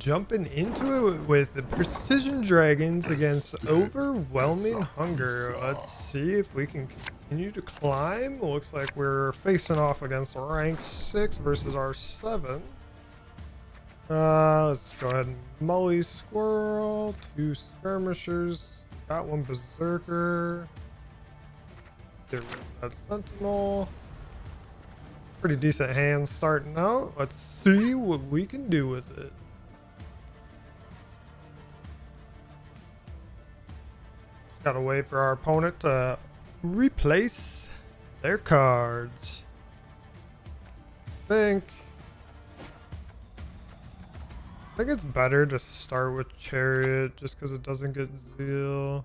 jumping into it with the precision dragons against overwhelming hunger. Let's see if we can continue to climb. Looks like we're facing off against rank 6 versus our 7. Let's go ahead and Molly Squirrel, 2 skirmishers, got 1 berserker. Get rid of that sentinel. Pretty decent hands starting out. Let's see what we can do with it. Gotta wait for our opponent to replace their cards. I think it's better to start with Chariot just because it doesn't get Zeal.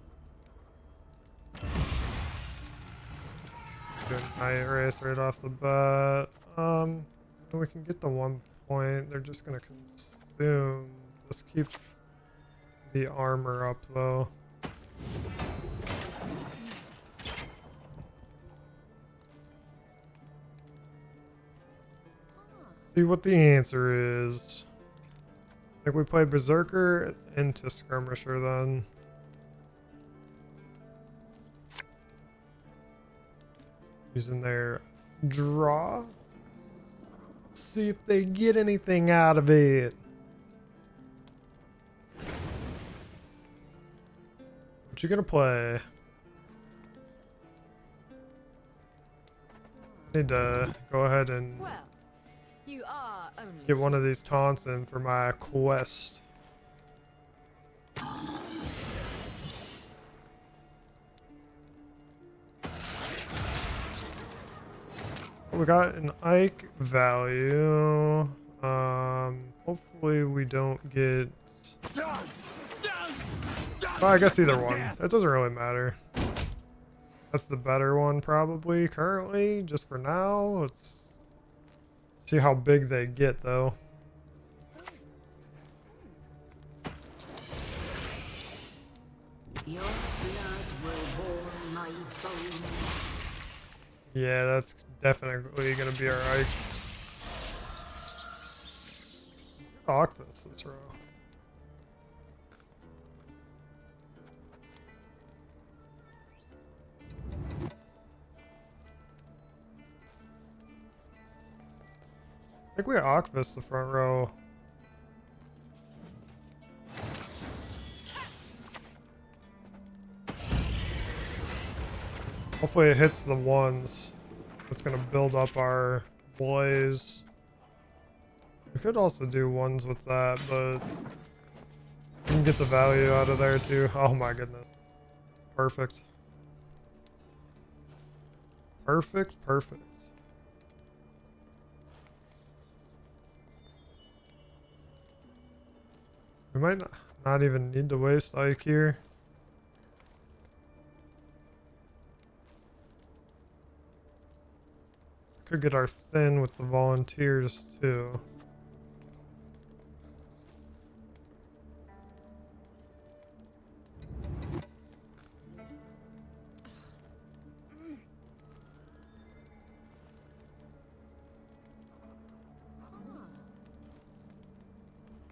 Good Night Race right off the bat. We can get the 1 point. They're just gonna consume. This keeps the armor up though. See what the answer is. I think we play Berserker into Skirmisher then. Using their draw. Let's see if they get anything out of it. What you gonna play? Need to go ahead and you are only get one of these taunts in for my quest. We got an Ike value. Hopefully we don't get. Well, I guess either one. That doesn't really matter. That's the better one probably currently, just for now. Let's see how big they get though. Your blood will warm my bones. Yeah, that's definitely gonna be alright. Octopus this row. I think we Octopus the front row. Hopefully it hits the ones. It's gonna build up our blaze. We could also do ones with that, but we can get the value out of there too. Oh my goodness. Perfect. Perfect, perfect. We might not even need to waste Ike here. Could get our thin with the volunteers too.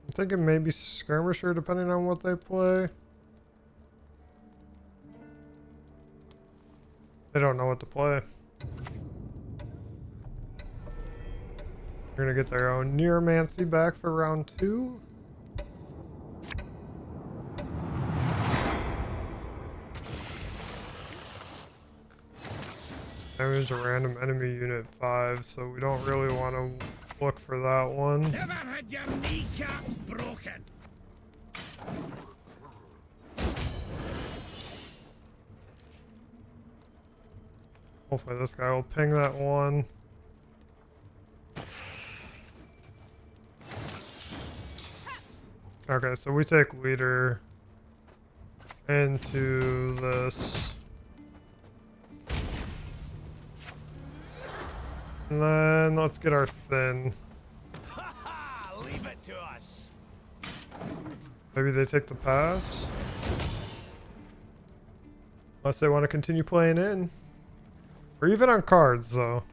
I'm thinking maybe Skirmisher depending on what they play. They don't know what to play. They're gonna get their own Neuromancy back for round 2. Damage a random enemy unit 5, so we don't really want to look for that one. Never had your kneecaps broken. Hopefully this guy will ping that one. Okay, so we take leader into this. And then let's get our thin. Leave it to us. Maybe they take the pass. Unless they want to continue playing in. Or even on cards, though.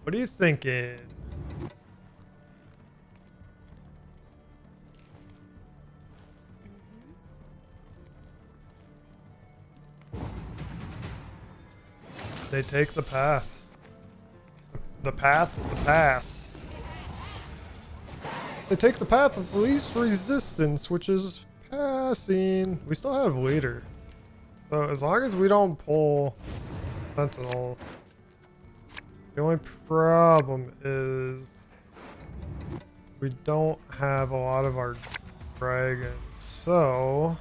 What are you thinking? They take the path. The path, the pass. They take the path of least resistance, which is passing. We still have leader. So as long as we don't pull Sentinel, the only problem is we don't have a lot of our dragons. So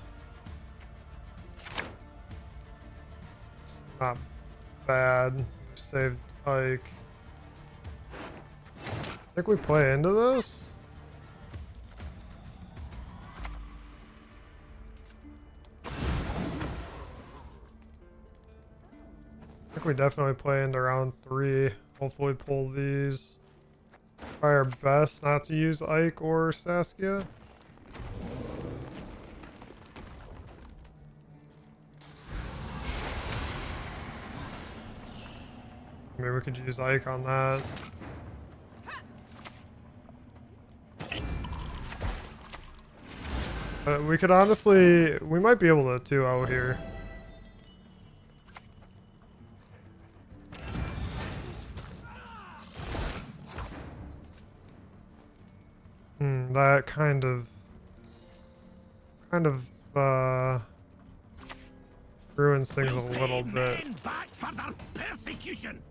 it's not bad. We saved Ike. I think we play into this. I think we definitely play into round 3. Hopefully pull these. Try our best not to use Ike or Saskia. Maybe we could use Ike on that. We could honestly, we might be able to 2-0 here. That kind of ruins things a little bit. Men back for their persecution.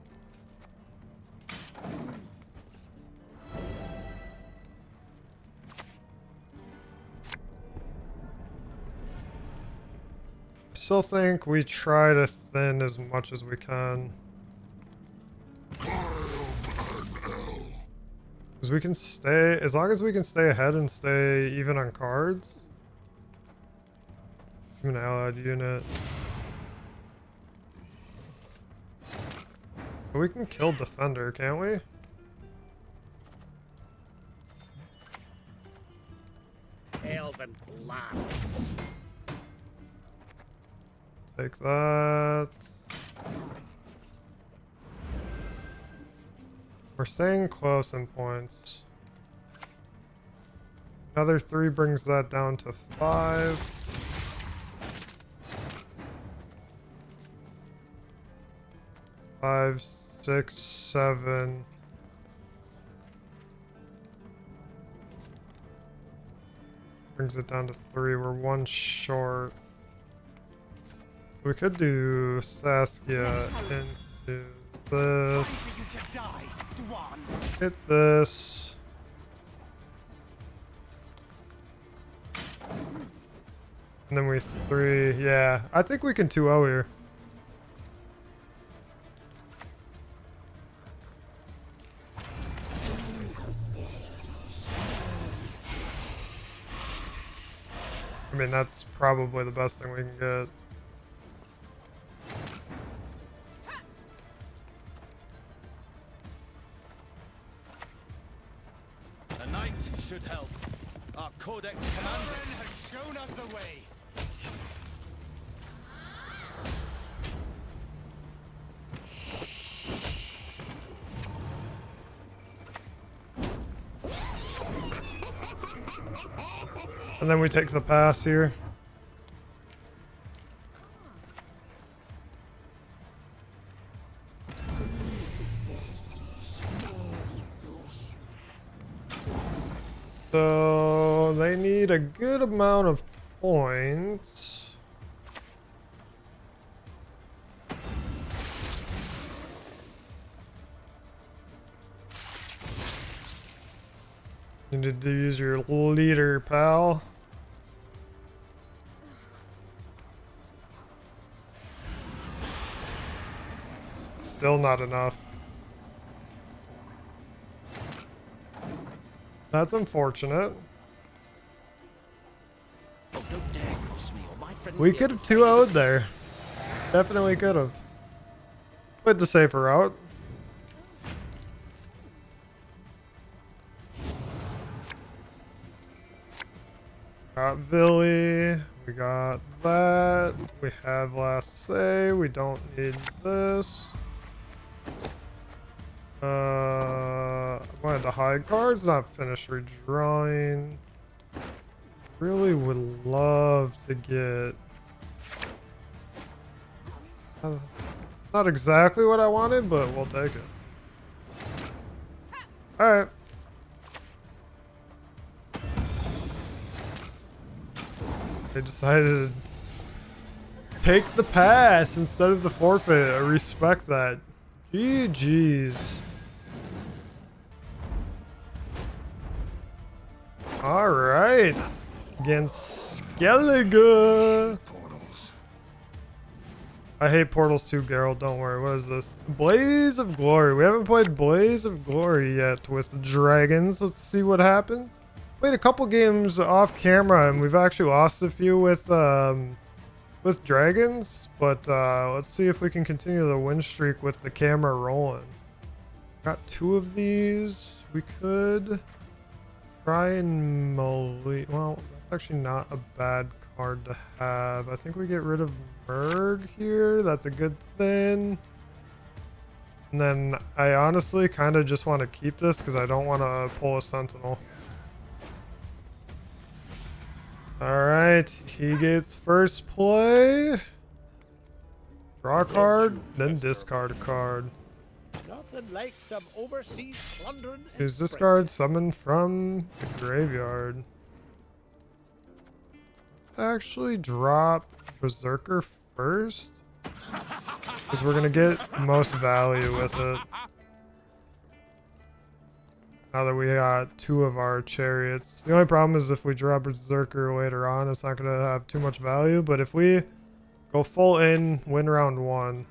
I still think we try to thin as much as we can. Because we can stay, as long as we can stay ahead and stay even on cards. An allied unit. But we can kill defender, can't we? Elven blood. Take that. We're staying close in points. Another 3 brings that down to 5. Five, 6, 7. Brings it down to 3. We're 1 short. So we could do Saskia into this. Hit this. And then we 3. Yeah, I think we can 2-0 here. I mean, that's probably the best thing we can get. The knight should help. Our codex commands it. Has shown us the way. And then we take the pass here. So they need a good amount of points. You need to use your leader, pal. Still not enough. That's unfortunate. We could have 2-0'd there. Definitely could have. Played the safer route. Got Villy. We got that. We have last say. We don't need this. I wanted to hide cards, not finish redrawing. Really would love to get. Not exactly what I wanted, but we'll take it. Alright. They decided to take the pass instead of the forfeit. I respect that. GG's. Alright. Against Skellige. Portals. I hate Portals too, Geralt. Don't worry. What is this? Blaze of Glory. We haven't played Blaze of Glory yet with dragons. Let's see what happens. Played a couple games off camera, and we've actually lost a few with dragons. But let's see if we can continue the win streak with the camera rolling. Got 2 of these. We could try and melee. Well, that's actually not a bad card to have. I think we get rid of Merg here. That's a good thing. And then I honestly kind of just want to keep this because I don't want to pull a Sentinel. Alright, he gets first play. Draw a card, then discard a card. Nothing like some overseas plundering. Use this card, summon from the graveyard. Actually drop Berserker first, because we're going to get most value with it. Now that we got 2 of our chariots. The only problem is if we drop Berserker later on, it's not going to have too much value. But if we go full in, win round 1,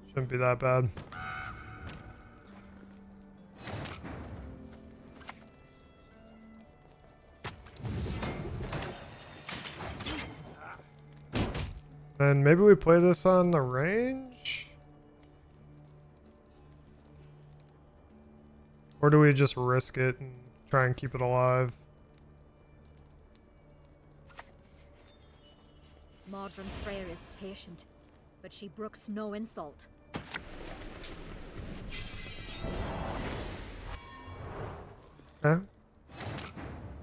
shouldn't be that bad. And maybe we play this on the range? Or do we just risk it and try and keep it alive? Modern Freyr is patient, but she brooks no insult. Okay.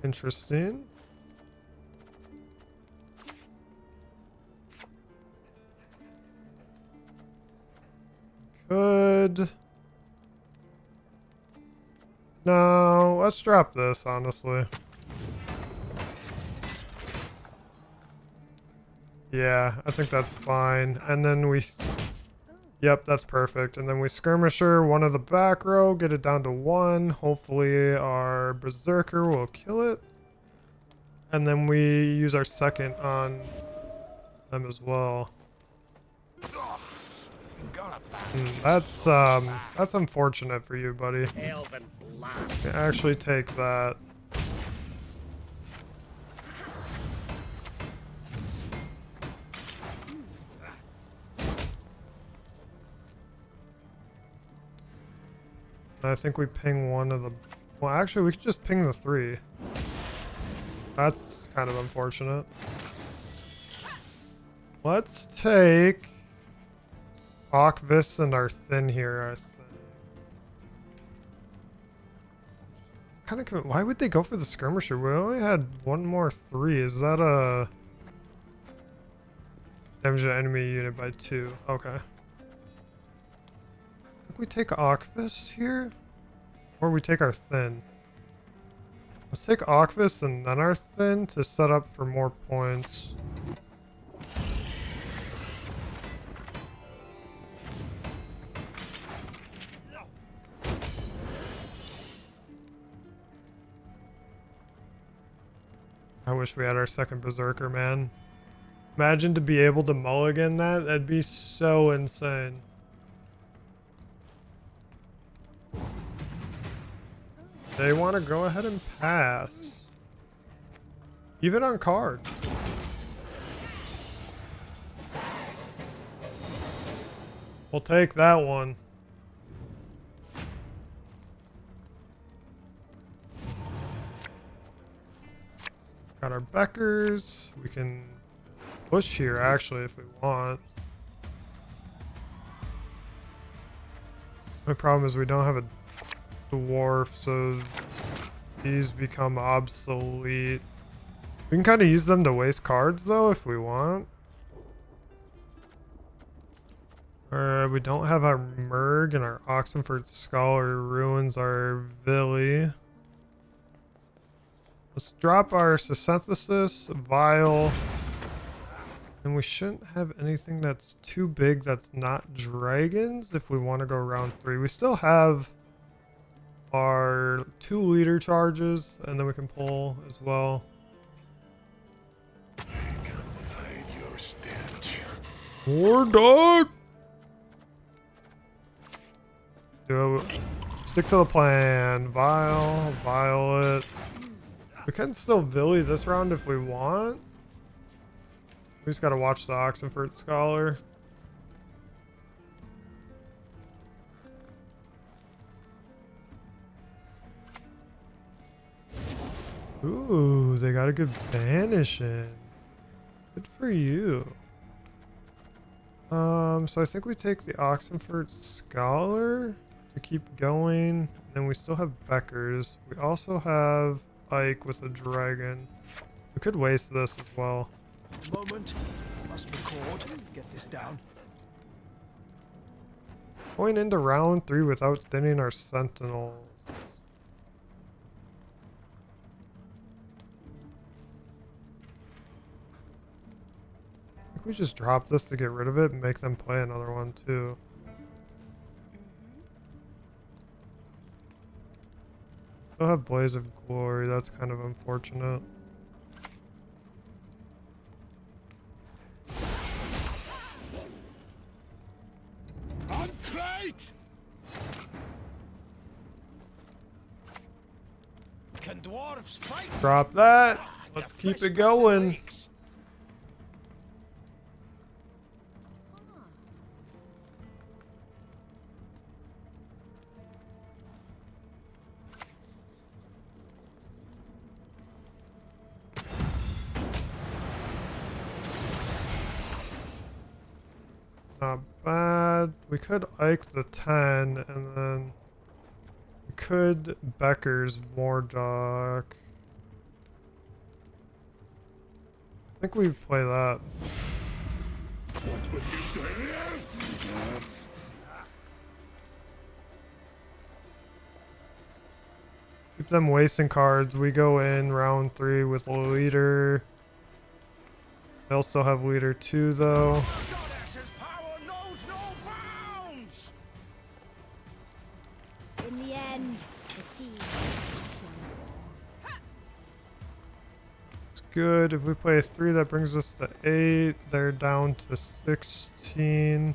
Interesting. Could. No, let's drop this, honestly. Yeah, I think that's fine. And then we... Yep, that's perfect. And then we skirmisher one of the back row, get it down to 1. Hopefully our Berserker will kill it. And then we use our second on them as well. That's unfortunate for you, buddy. Elven blood. You can actually take that. I think we ping one of the... Well, actually, we could just ping the 3. That's kind of unfortunate. Let's take Akvis and our Thin here, I think. Kind of... Why would they go for the skirmisher? We only had 1 more 3. Is that a... Damage an enemy unit by 2. Okay. We take Akvis here? Or we take our Thin? Let's take Akvis and then our Thin to set up for more points. I wish we had our second Berserker, man. Imagine to be able to mulligan that. That'd be so insane. They want to go ahead and pass. Even on card. We'll take that one. Got our Beckers. We can push here actually if we want. My problem is we don't have a dwarf, so these become obsolete. We can kind of use them to waste cards though if we want. We don't have our Merg, and our Oxenford Scholar ruins our Villi. Let's drop our Synthesis, Vial. And we shouldn't have anything that's too big that's not dragons if we want to go round 3. We still have our 2 leader charges, and then we can pull as well. More dog! Stick to the plan. Violet. We can still Villi this round if we want. We just gotta watch the Oxenford Scholar. Ooh, they got a good banish in. Good for you. So I think we take the Oxenford Scholar to keep going. And we still have Becker's. We also have Ike with a dragon. We could waste this as well. Moment. Must record. Get this down. Going into round 3 without thinning our sentinels. I think we just drop this to get rid of it and make them play another one too. Still have Blaze of Glory, that's kind of unfortunate. Can dwarves fight? Drop that. Let's keep it going. Not bad. We could Ike the 10 and then we could Becker's Mordock. I think we play that. Keep them wasting cards. We go in round 3 with leader. They'll still have leader 2 though. In the end, the sea. It's good. If we play a 3, that brings us to 8. They're down to 16.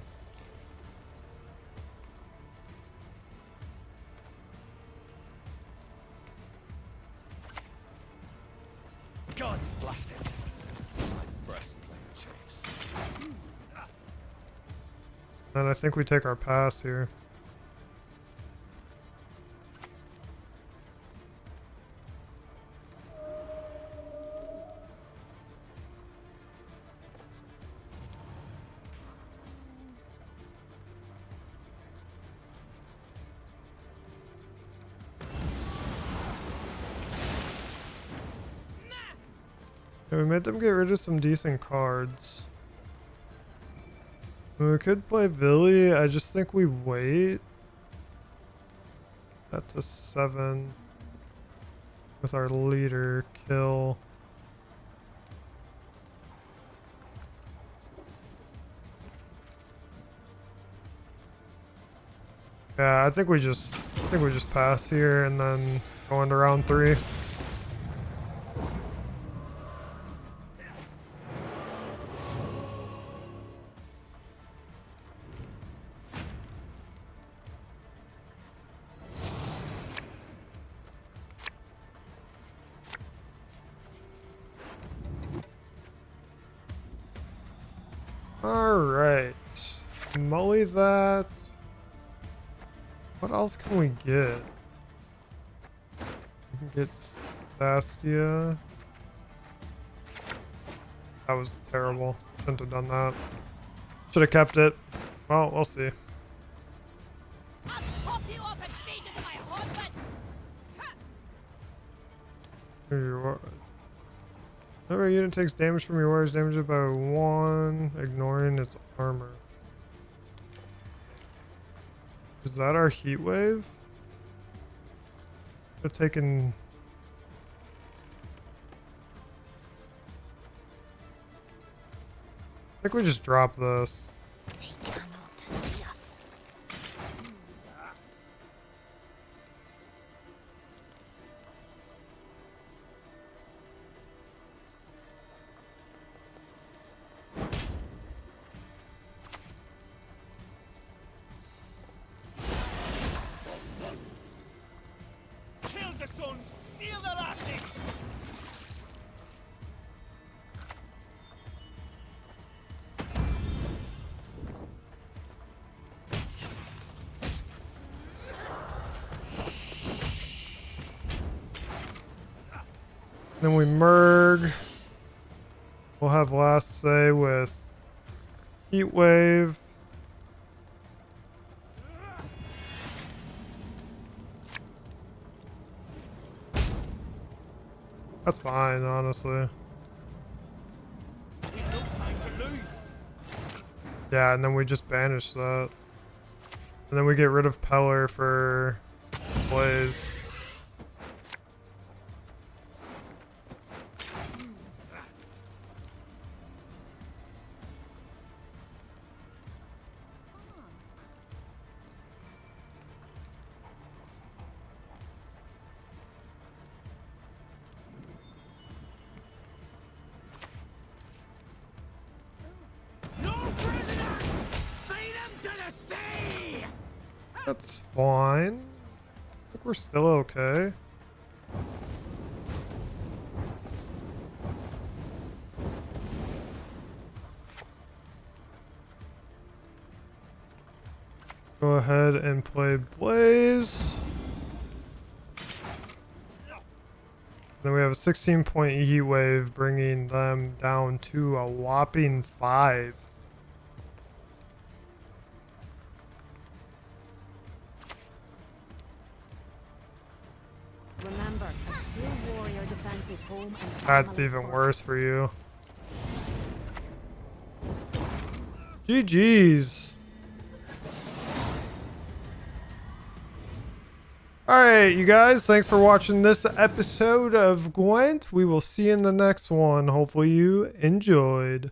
God's blast it. My breastplate chafes. And I think we take our pass here. Yeah, we made them get rid of some decent cards. We could play Villi. I just think we wait. That to 7 with our leader kill. Yeah, I think we just pass here and then go into round 3. Alright. Mully that. What else can we get? We can get Saskia. That was terrible. Shouldn't have done that. Should have kept it. Well, we'll see. Your whenever a unit takes damage from your warriors, damage it by 1, ignoring its armor. Is that our heat wave? They're taking. I think we just drop this. They cannot see us. Kill the sons, steal the lasses! Then we merg. We'll have last say with heat wave. That's fine, honestly. We've no time to lose. Yeah, and then we just banish that. And then we get rid of Peller for Blaze. No prisoners! Feed them to the sea! That's fine. I think we're still okay. Go ahead and play Blaze. Then we have a 16-point heat wave, bringing them down to a whopping 5. Remember, a true warrior defends his home and That's family even first. worse for you. GG's. Alright, you guys, thanks for watching this episode of Gwent. We will see you in the next one. Hopefully you enjoyed.